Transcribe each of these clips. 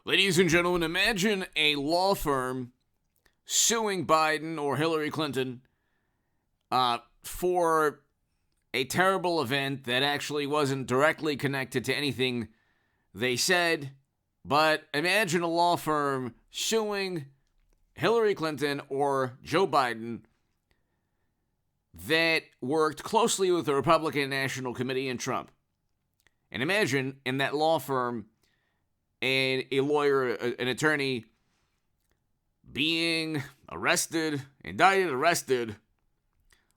Ladies and gentlemen, imagine a law firm suing Biden or Hillary Clinton for a terrible event that actually wasn't directly connected to anything they said. But imagine a law firm suing Hillary Clinton or Joe Biden that worked closely with the Republican National Committee and Trump. And imagine in that law firm a lawyer, an attorney, being arrested.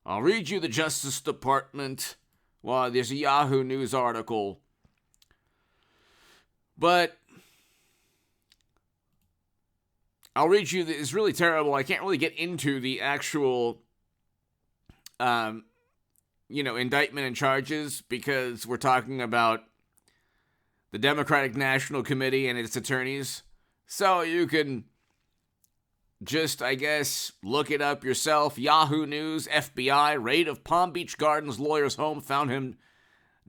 I'll read you the Justice Department. Well, there's a Yahoo News article. But I'll read you, it's really terrible. I can't really get into the actual, indictment and charges because we're talking about the Democratic National Committee and its attorneys. So you can just, I guess, look it up yourself. Yahoo News, FBI, raid of Palm Beach Gardens lawyer's home found him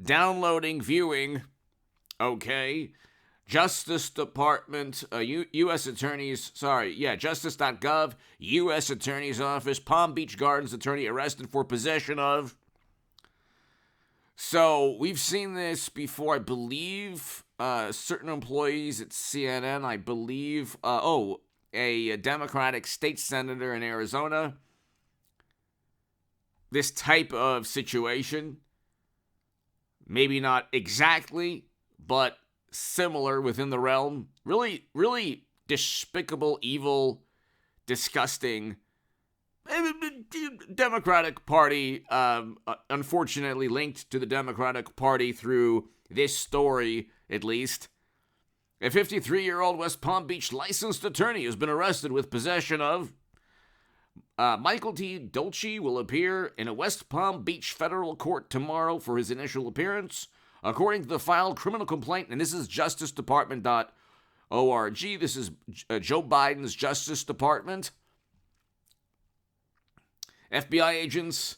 downloading, viewing. Okay. Justice Department, justice.gov, U.S. Attorney's Office, Palm Beach Gardens attorney arrested for possession of. So, we've seen this before, I believe, certain employees at CNN, I believe, a Democratic state senator in Arizona. This type of situation, maybe not exactly, but similar within the realm. Really, really despicable, evil, disgusting. Democratic Party, unfortunately linked to the Democratic Party through this story, at least. A 53-year-old West Palm Beach licensed attorney has been arrested with possession of. Michael T. Dolce will appear in a West Palm Beach federal court tomorrow for his initial appearance, according to the filed criminal complaint, and this is justicedepartment.org. This is Joe Biden's Justice Department. FBI agents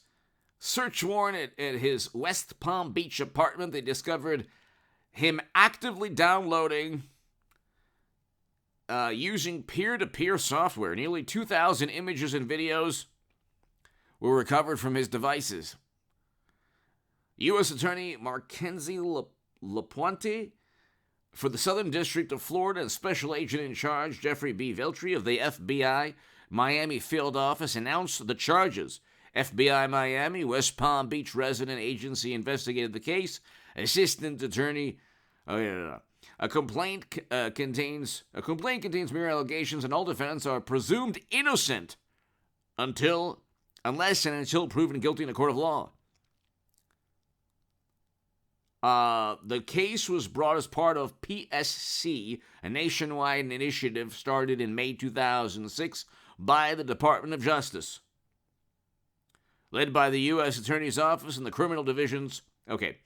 search warrant at his West Palm Beach apartment. They discovered him actively downloading using peer-to-peer software. Nearly 2,000 images and videos were recovered from his devices. U.S. Attorney Mackenzie LaPointe for the Southern District of Florida and Special Agent in Charge Jeffrey B. Veltri of the FBI Miami Field Office announced the charges. FBI Miami West Palm Beach resident agency investigated the case. Assistant Attorney, A complaint contains mere allegations, and all defendants are presumed innocent unless and until proven guilty in a court of law. The case was brought as part of PSC, a nationwide initiative started in May 2006 by the Department of Justice, led by the U.S. Attorney's Office and the criminal divisions. Okay,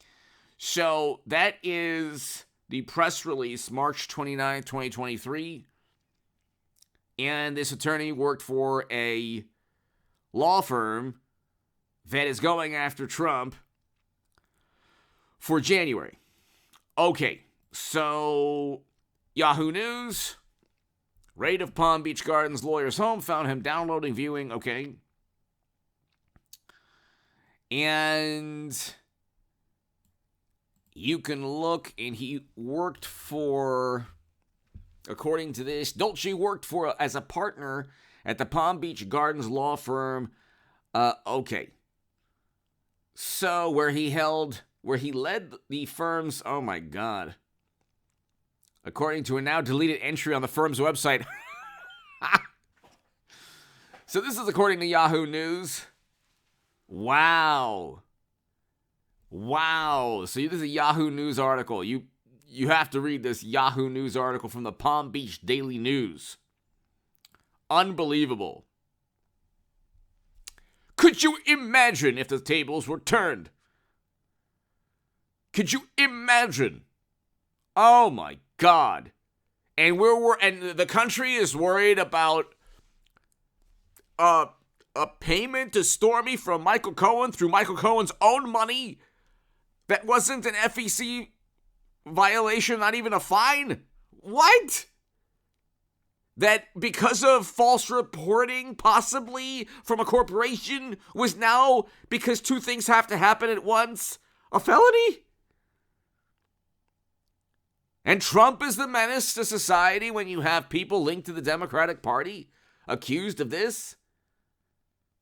so that is the press release, March 29, 2023, and this attorney worked for a law firm that is going after Trump for January. Okay, so Yahoo News, raid of Palm Beach Gardens lawyer's home, found him downloading, viewing, okay. And you can look, and he worked for, according to this, Dolce worked for as a partner at the Palm Beach Gardens law firm. Okay. So where he led the firm's, oh my God. According to a now deleted entry on the firm's website. So this is according to Yahoo News. Wow. So this is a Yahoo News article. You have to read this Yahoo News article from the Palm Beach Daily News. Unbelievable. Could you imagine if the tables were turned? Could you imagine? Oh my God. And the country is worried about a payment to Stormy from Michael Cohen through Michael Cohen's own money. That wasn't an FEC violation, not even a fine. What? that because of false reporting, possibly from a corporation, was now, because two things have to happen at once, a felony? And Trump is the menace to society when you have people linked to the Democratic Party accused of this,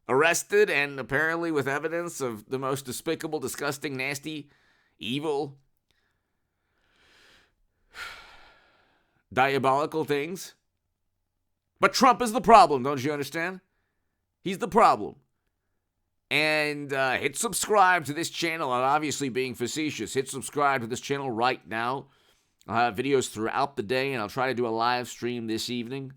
arrested, and apparently with evidence of the most despicable, disgusting, nasty, evil, diabolical things. But Trump is the problem, don't you understand? He's the problem. And hit subscribe to this channel. I'm obviously being facetious. Hit subscribe to this channel right now. I'll have videos throughout the day, and I'll try to do a live stream this evening.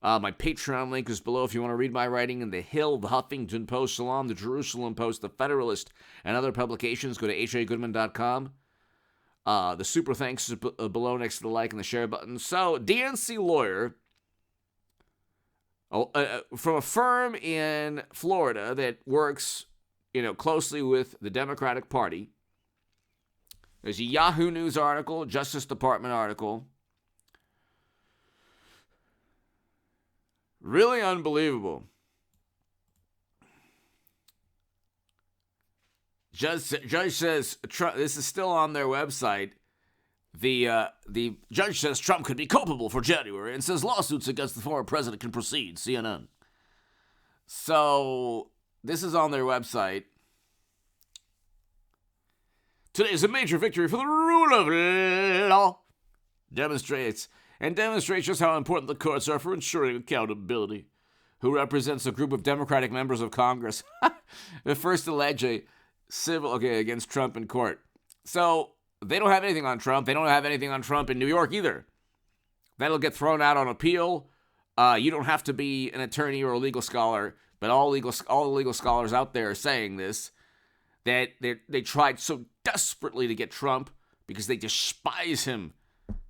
My Patreon link is below if you want to read my writing in The Hill, The Huffington Post, Salon, The Jerusalem Post, The Federalist, and other publications. Go to hagoodman.com. The super thanks is below next to the like and the share button. So, DNC lawyer from a firm in Florida that works, closely with the Democratic Party. There's a Yahoo News article, Justice Department article. Really unbelievable. Judge says, this is still on their website. The judge says Trump could be culpable for January and says lawsuits against the former president can proceed. CNN. So, this is on their website. Today is a major victory for the rule of law. Demonstrates just how important the courts are for ensuring accountability. Who represents a group of Democratic members of Congress. The first allege a civil, against Trump in court. So, they don't have anything on Trump. They don't have anything on Trump in New York either. That'll get thrown out on appeal. You don't have to be an attorney or a legal scholar, but all the legal scholars out there are saying this, that they tried so desperately to get Trump because they despise him.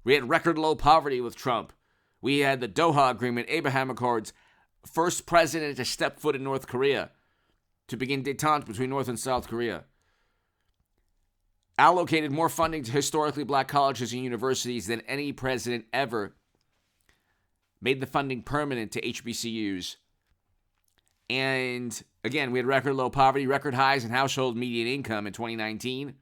We had record low poverty with Trump. We had the Doha Agreement, Abraham Accords, first president to step foot in North Korea, to begin détente between North and South Korea. Allocated more funding to historically black colleges and universities than any president ever. Made the funding permanent to HBCUs. And again, we had record low poverty, record highs in household median income in 2019.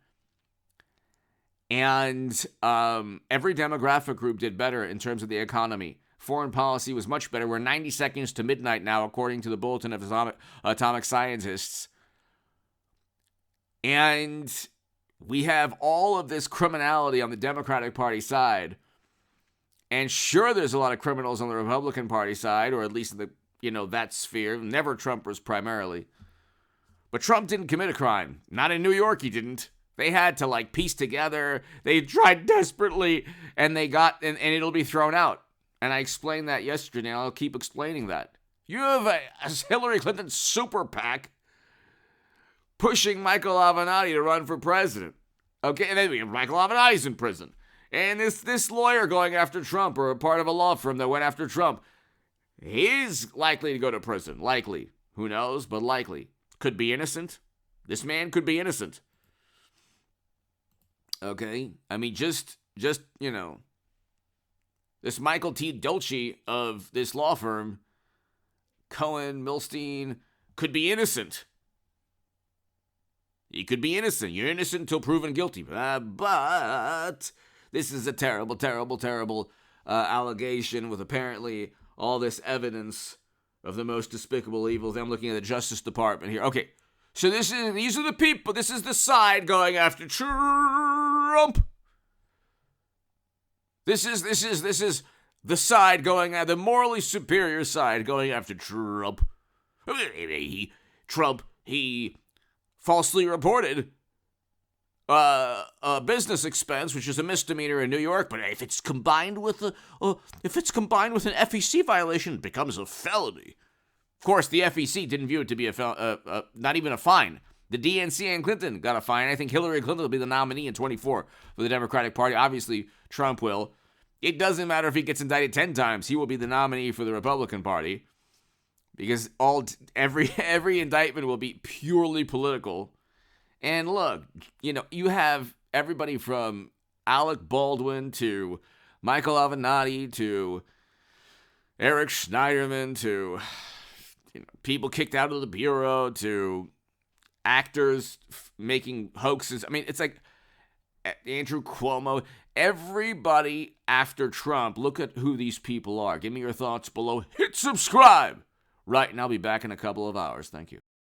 And every demographic group did better in terms of the economy. Foreign policy was much better. We're 90 seconds to midnight now, according to the Bulletin of Atomic Scientists. And we have all of this criminality on the Democratic Party side. And sure, there's a lot of criminals on the Republican Party side, or at least in the, that sphere. Never Trumpers primarily. But Trump didn't commit a crime. Not in New York, he didn't. They had to, piece together. They tried desperately, and they got, and it'll be thrown out. And I explained that yesterday, and I'll keep explaining that. You have a Hillary Clinton super PAC pushing Michael Avenatti to run for president. Okay, and then we have Michael Avenatti's in prison. And this lawyer going after Trump, or a part of a law firm that went after Trump, he's likely to go to prison. Likely. Who knows, but likely. Could be innocent. This man could be innocent. Okay? I mean, just this Michael T. Dolce of this law firm, Cohen, Milstein, could be innocent. He could be innocent. You're innocent until proven guilty. But this is a terrible, terrible, terrible allegation with apparently all this evidence of the most despicable evils. I'm looking at the Justice Department here. Okay, so these are the people. This is the side going after Trump. This is the side going at the morally superior side going after Trump. He falsely reported a business expense, which is a misdemeanor in New York, but if it's combined with an FEC violation, it becomes a felony. Of course, the FEC didn't view it to be not even a fine. The DNC and Clinton got a fine. I think Hillary Clinton will be the nominee in 24 for the Democratic Party. Obviously, Trump will. It doesn't matter if he gets indicted 10 times. He will be the nominee for the Republican Party because every indictment will be purely political. And look, you have everybody from Alec Baldwin to Michael Avenatti to Eric Schneiderman to people kicked out of the bureau to actors making hoaxes. I mean, it's like Andrew Cuomo. Everybody after Trump, look at who these people are. Give me your thoughts below. Hit subscribe right, and I'll be back in a couple of hours. Thank you.